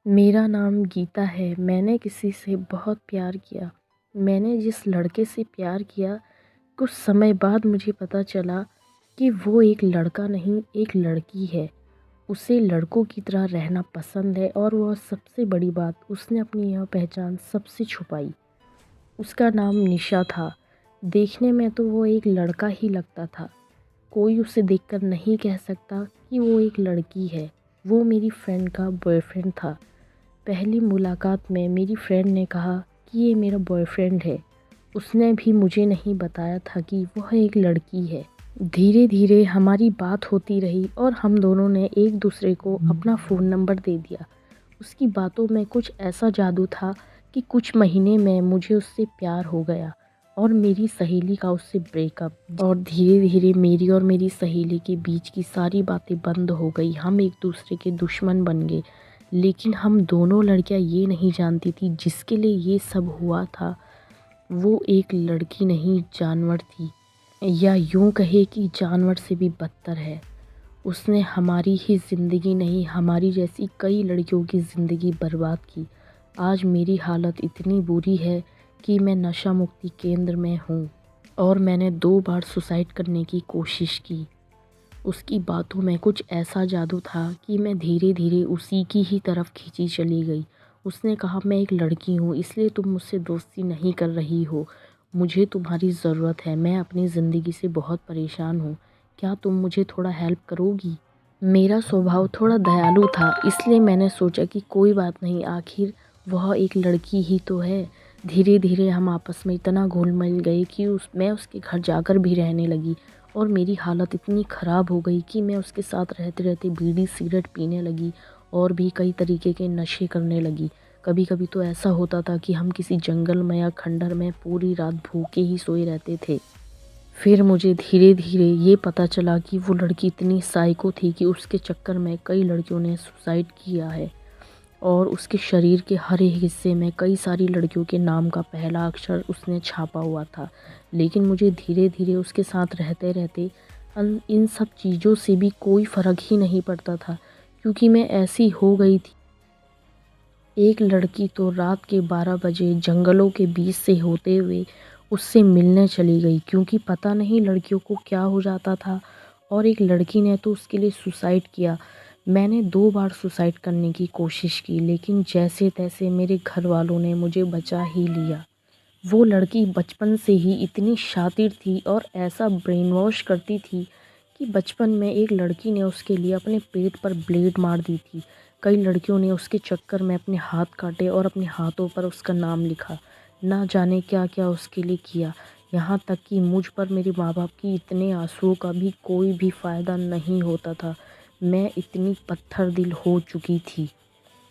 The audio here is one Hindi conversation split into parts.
मेरा नाम गीता है। मैंने किसी से बहुत प्यार किया। मैंने जिस लड़के से प्यार किया, कुछ समय बाद मुझे पता चला कि वो एक लड़का नहीं, एक लड़की है। उसे लड़कों की तरह रहना पसंद है और वह सबसे बड़ी बात, उसने अपनी यह पहचान सबसे छुपाई। उसका नाम निशा था। देखने में तो वो एक लड़का ही लगता था। कोई उसे देखकर नहीं कह सकता कि वो एक लड़की है। वो मेरी फ्रेंड का बॉयफ्रेंड था। पहली मुलाकात में मेरी फ्रेंड ने कहा कि ये मेरा बॉयफ्रेंड है। उसने भी मुझे नहीं बताया था कि वह एक लड़की है। धीरे धीरे हमारी बात होती रही और हम दोनों ने एक दूसरे को अपना फ़ोन नंबर दे दिया। उसकी बातों में कुछ ऐसा जादू था कि कुछ महीने में मुझे उससे प्यार हो गया और मेरी सहेली का उससे ब्रेकअप। और धीरे धीरे मेरी और मेरी सहेली के बीच की सारी बातें बंद हो गई। हम एक दूसरे के दुश्मन बन गए। लेकिन हम दोनों लड़कियां ये नहीं जानती थी जिसके लिए ये सब हुआ था, वो एक लड़की नहीं, जानवर थी। या यूं कहे कि जानवर से भी बदतर है। उसने हमारी ही ज़िंदगी नहीं, हमारी जैसी कई लड़कियों की ज़िंदगी बर्बाद की। आज मेरी हालत इतनी बुरी है कि मैं नशा मुक्ति केंद्र में हूँ और मैंने 2 बार सुसाइड करने की कोशिश की। उसकी बातों में कुछ ऐसा जादू था कि मैं धीरे धीरे उसी की ही तरफ खींची चली गई। उसने कहा, मैं एक लड़की हूँ, इसलिए तुम मुझसे दोस्ती नहीं कर रही हो। मुझे तुम्हारी ज़रूरत है। मैं अपनी ज़िंदगी से बहुत परेशान हूँ। क्या तुम मुझे थोड़ा हेल्प करोगी? मेरा स्वभाव थोड़ा दयालु था, इसलिए मैंने सोचा कि कोई बात नहीं, आखिर वह एक लड़की ही तो है। धीरे धीरे हम आपस में इतना घुल मिल गए कि मैं उसके घर जाकर भी रहने लगी और मेरी हालत इतनी ख़राब हो गई कि मैं उसके साथ रहते रहते बीड़ी सिगरेट पीने लगी और भी कई तरीके के नशे करने लगी। कभी कभी तो ऐसा होता था कि हम किसी जंगल में या खंडर में पूरी रात भूखे ही सोए रहते थे। फिर मुझे धीरे धीरे ये पता चला कि वो लड़की इतनी साइको थी कि उसके चक्कर में कई लड़कियों ने सुसाइड किया है और उसके शरीर के हर एक हिस्से में कई सारी लड़कियों के नाम का पहला अक्षर उसने छापा हुआ था। लेकिन मुझे धीरे धीरे उसके साथ रहते रहते इन सब चीज़ों से भी कोई फ़र्क ही नहीं पड़ता था, क्योंकि मैं ऐसी हो गई थी। एक लड़की तो रात के 12 बजे जंगलों के बीच से होते हुए उससे मिलने चली गई, क्योंकि पता नहीं लड़कियों को क्या हो जाता था। और एक लड़की ने तो उसके लिए सुसाइड किया। मैंने 2 बार सुसाइड करने की कोशिश की, लेकिन जैसे तैसे मेरे घर वालों ने मुझे बचा ही लिया। वो लड़की बचपन से ही इतनी शातिर थी और ऐसा ब्रेन वॉश करती थी कि बचपन में एक लड़की ने उसके लिए अपने पेट पर ब्लेड मार दी थी। कई लड़कियों ने उसके चक्कर में अपने हाथ काटे और अपने हाथों पर उसका नाम लिखा। ना जाने क्या क्या उसके लिए किया। यहाँ तक कि मुझ पर मेरे माँ बाप की इतने आंसुओं का भी कोई भी फ़ायदा नहीं होता था। मैं इतनी पत्थर दिल हो चुकी थी।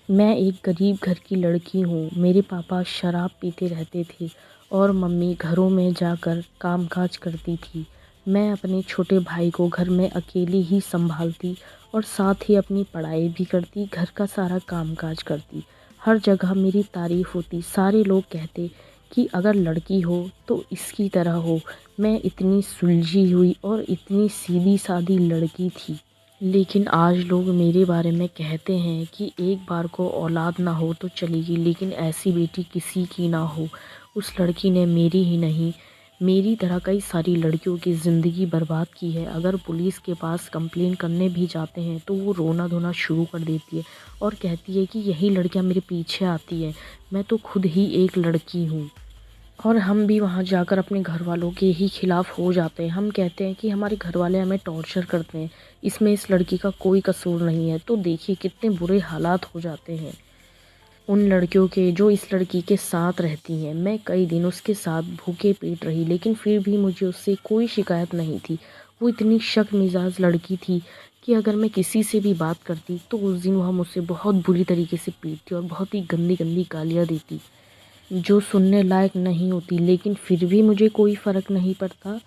मैं एक गरीब घर की लड़की हूँ। मेरे पापा शराब पीते रहते थे और मम्मी घरों में जाकर कामकाज करती थी। मैं अपने छोटे भाई को घर में अकेली ही संभालती और साथ ही अपनी पढ़ाई भी करती, घर का सारा कामकाज करती। हर जगह मेरी तारीफ़ होती। सारे लोग कहते कि अगर लड़की हो तो इसकी तरह हो। मैं इतनी सुलझी हुई और इतनी सीधी सादी लड़की थी। लेकिन आज लोग मेरे बारे में कहते हैं कि एक बार को औलाद ना हो तो चलेगी, लेकिन ऐसी बेटी किसी की ना हो। उस लड़की ने मेरी ही नहीं, मेरी तरह कई सारी लड़कियों की ज़िंदगी बर्बाद की है। अगर पुलिस के पास कंप्लेन करने भी जाते हैं तो वो रोना धोना शुरू कर देती है और कहती है कि यही लड़कियां मेरे पीछे आती है। मैं तो खुद ही एक लड़की हूँ। और हम भी वहाँ जाकर अपने घर वालों के ही खिलाफ़ हो जाते हैं। हम कहते हैं कि हमारे घर वाले हमें टॉर्चर करते हैं, इसमें इस लड़की का कोई कसूर नहीं है। तो देखिए कितने बुरे हालात हो जाते हैं उन लड़कियों के जो इस लड़की के साथ रहती हैं। मैं कई दिन उसके साथ भूखे पेट रही, लेकिन फिर भी मुझे उससे कोई शिकायत नहीं थी। वो इतनी शक मिजाज लड़की थी कि अगर मैं किसी से भी बात करती तो उस दिन वह मुझसे बहुत बुरी तरीके से पीटती और बहुत ही गंदी गंदी गालियाँ देती, जो सुनने लायक नहीं होती। लेकिन फिर भी मुझे कोई फ़र्क नहीं पड़ता।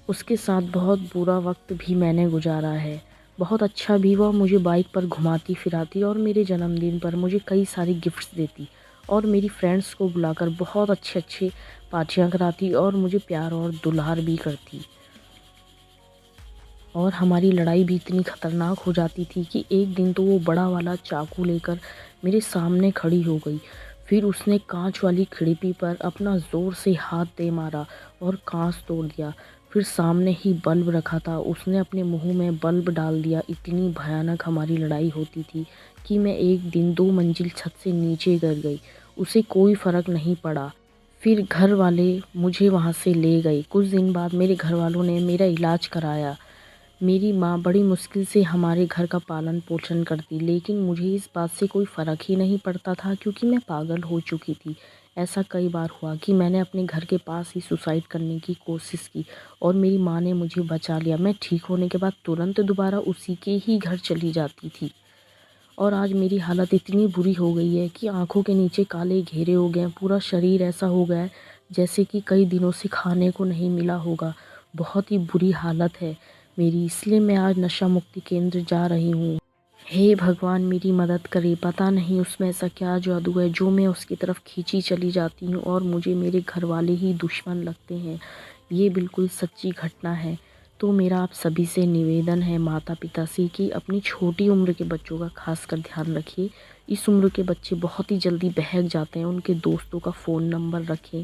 उसके साथ बहुत बुरा वक्त भी मैंने गुजारा है। बहुत अच्छा भी। वह मुझे बाइक पर घुमाती फिराती और मेरे जन्मदिन पर मुझे कई सारे गिफ्ट्स देती और मेरी फ्रेंड्स को बुलाकर बहुत अच्छे अच्छे पार्टियाँ कराती और मुझे प्यार और दुलार भी करती। और हमारी लड़ाई भी इतनी ख़तरनाक हो जाती थी कि एक दिन तो वो बड़ा वाला चाकू लेकर मेरे सामने खड़ी हो गई। फिर उसने कांच वाली खिड़की पर अपना ज़ोर से हाथ दे मारा और कांच तोड़ दिया। फिर सामने ही बल्ब रखा था, उसने अपने मुंह में बल्ब डाल दिया। इतनी भयानक हमारी लड़ाई होती थी कि मैं एक दिन 2 मंजिल छत से नीचे गिर गई। उसे कोई फ़र्क नहीं पड़ा। फिर घर वाले मुझे वहाँ से ले गए। कुछ दिन बाद मेरे घर वालों ने मेरा इलाज कराया। मेरी माँ बड़ी मुश्किल से हमारे घर का पालन पोषण करती, लेकिन मुझे इस बात से कोई फ़र्क ही नहीं पड़ता था क्योंकि मैं पागल हो चुकी थी। ऐसा कई बार हुआ कि मैंने अपने घर के पास ही सुसाइड करने की कोशिश की और मेरी माँ ने मुझे बचा लिया। मैं ठीक होने के बाद तुरंत दोबारा उसी के ही घर चली जाती थी। और आज मेरी हालत इतनी बुरी हो गई है कि आँखों के नीचे काले घेरे हो गए हैं, पूरा शरीर ऐसा हो गया है जैसे कि कई दिनों से खाने को नहीं मिला होगा। बहुत ही बुरी हालत है मेरी, इसलिए मैं आज नशा मुक्ति केंद्र जा रही हूँ। हे भगवान मेरी मदद करे, पता नहीं उसमें ऐसा क्या जादू है जो मैं उसकी तरफ खींची चली जाती हूँ और मुझे मेरे घर वाले ही दुश्मन लगते हैं। ये बिल्कुल सच्ची घटना है। तो मेरा आप सभी से निवेदन है, माता पिता से, कि अपनी छोटी उम्र के बच्चों का खासकर ध्यान रखिए। इस उम्र के बच्चे बहुत ही जल्दी बहक जाते हैं। उनके दोस्तों का फ़ोन नंबर रखें,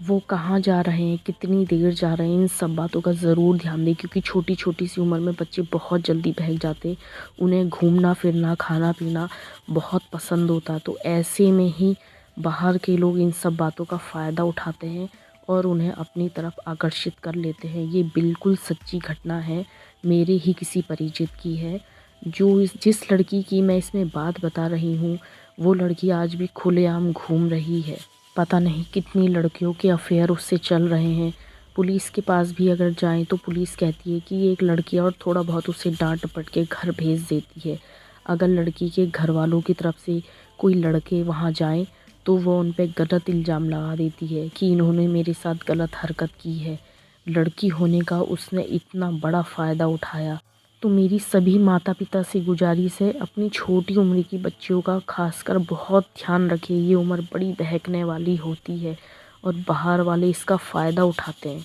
वो कहाँ जा रहे हैं, कितनी देर जा रहे हैं, इन सब बातों का ज़रूर ध्यान दें क्योंकि छोटी छोटी सी उम्र में बच्चे बहुत जल्दी बहक जाते हैं। उन्हें घूमना फिरना खाना पीना बहुत पसंद होता है, तो ऐसे में ही बाहर के लोग इन सब बातों का फ़ायदा उठाते हैं और उन्हें अपनी तरफ आकर्षित कर लेते हैं। ये बिल्कुल सच्ची घटना है, मेरे ही किसी परिचित की है। जिस लड़की की मैं इसमें बात बता रही हूँ, वो लड़की आज भी खुलेआम घूम रही है। पता नहीं कितनी लड़कियों के अफेयर उससे चल रहे हैं। पुलिस के पास भी अगर जाएं तो पुलिस कहती है कि ये एक लड़की है और थोड़ा बहुत उसे डांट डपट के घर भेज देती है। अगर लड़की के घर वालों की तरफ से कोई लड़के वहाँ जाएं तो वो उन पे गलत इल्ज़ाम लगा देती है कि इन्होंने मेरे साथ गलत हरकत की है। लड़की होने का उसने इतना बड़ा फ़ायदा उठाया। तो मेरी सभी माता पिता से गुजारिश है, अपनी छोटी उम्र की बच्चियों का खासकर बहुत ध्यान रखें। ये उम्र बड़ी बहकने वाली होती है और बाहर वाले इसका फ़ायदा उठाते हैं।